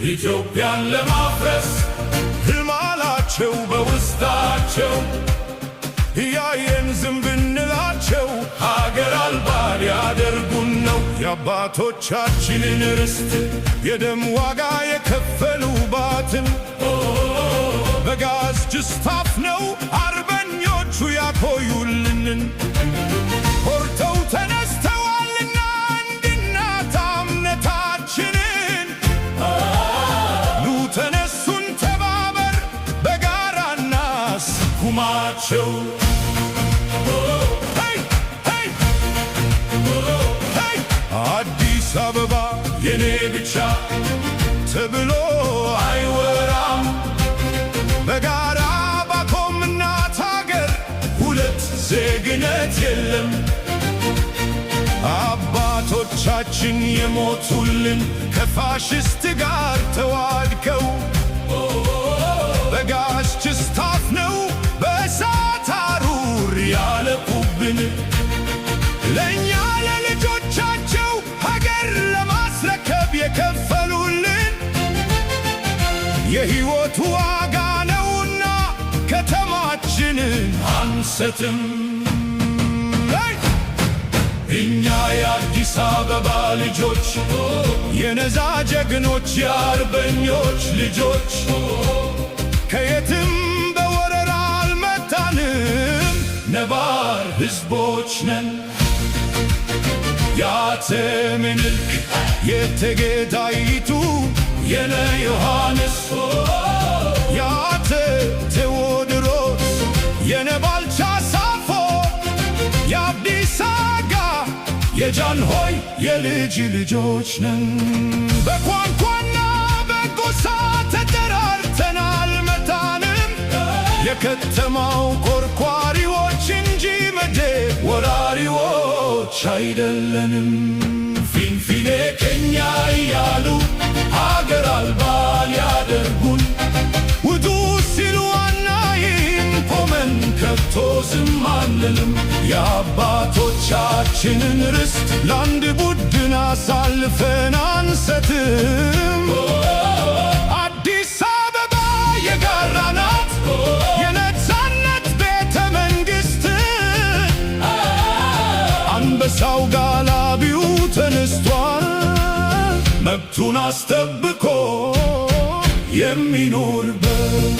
ኢትዮጵያን ለማፍረስ ሕልም አላቸው በውስጣቸው። ያየን ዝም ብንላቸው ሀገር አልባ ሊያደርጉን ነው። የአባቶቻችንን ርስት የደም ዋጋ የከፈሉባትን በጋዝ ጅስታፍ ነው አርበኞቹ ያቆዩልንን። ኮርተው ተነስተዋልና አንድናት እምነታችንን። ኑ ተነሱን ተባበር በጋራና ስኩማቸው። አዲስ አበባ የኔ ብቻ ተብሎ አይወራም። በጋራ ባቆምናት አገር ሁለት ዜግነት የለም። አባቶቻችን የሞቱልን ከፋሽስት ጋር ተዋድቀው በጋዝ ጅስታፍ ነው በእሳት አሩር ያለቁብን። ለእኛ ለልጆቻቸው ሀገር ለማስረከብ የከፈሉልን የሕይወቱ ዋጋ ነውና ከተማችንን አንሰትም። እኛ የአዲስ አበባ ልጆች የነዛ ጀግኖች የአርበኞች ልጆች ከየትም በወረራ አልመጣንም፣ ነባር ሕዝቦች ነን። የአፄ ምኒልክ የእቴጌ ጣይቱ የነ ዮሐንስ የአፄ ቴዎድሮስ የነ ባልቻ ሳፎ የአብዲሳ አጋ የጃንሆይ የልጅ ልጆች ነን። በቋንቋና በጎሳ ተጠራርተን አልመጣንም፣ የከተማው ኮርኳሪዎች እንጂ ምድር ወራሪዎች አይደለንም። ፊንፊኔ ከኛ እያሉ ሀገር አልባ ሊያደርጉን ውጡ ሲሉ አናይም፣ ቆመን ከቶ ዝም አንልም። የአባቶቻችንን ርስት ለአንድ ቡድን አሳልፈን አንሰትም። አዲስ አበባ የጋራ ናት የነፃነት ቤተ መንግሥት። አንበሳው ጋላቢው ተነስቷል መብቱን አስጠብቆ የሚኖርበት